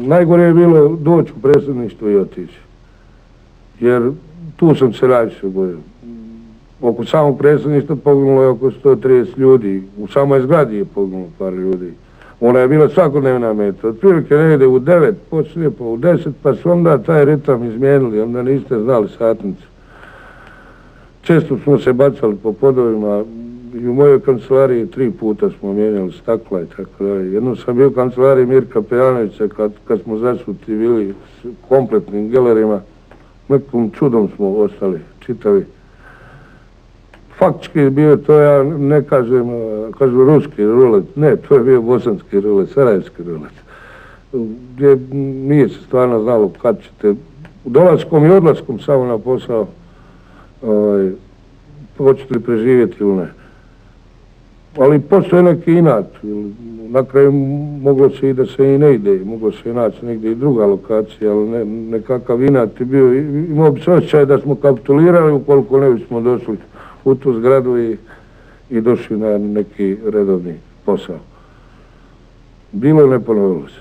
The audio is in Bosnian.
najgore je bilo doći u predsjedništvo i otići. Jer tu sam se najviše bojio. Oko samog predsjedništva poginulo je oko 130 ljudi. U samoj zgradi je poginulo par ljudi. Ona je bila svakodnevna meta. Otprilike negdje u 9, počne pa u 10, pa su onda taj ritam izmijenili, onda niste znali satnicu. Često smo se bacali po podovima i u mojoj kancelariji 3 puta smo mijenjali stakla i tako dalje. Jednom sam bio u kancelariji Mirka Pejanovića kad smo zasuti bili s kompletnim gelerima. Nekom čudom smo ostali čitavi. Faktički bio to, ja ne kažem, kažu ruski rulet, ne, to je bio bosanski rulet, sarajevski rulet. Gdje nije se stvarno znalo kad ćete, dolaskom i odlaskom samo na posao, hoćete li preživjeti ili ne. Ali postoje neki inat, na kraju moglo se i da se i ne ide, moglo se i naći negdje i druga lokacija, ali nekakav inat je bio, imao bi se osjećaj da smo kapitulirali ukoliko ne bismo došli u tu zgradu i došli na neki redovni posao. Bilo ne ponovilo se.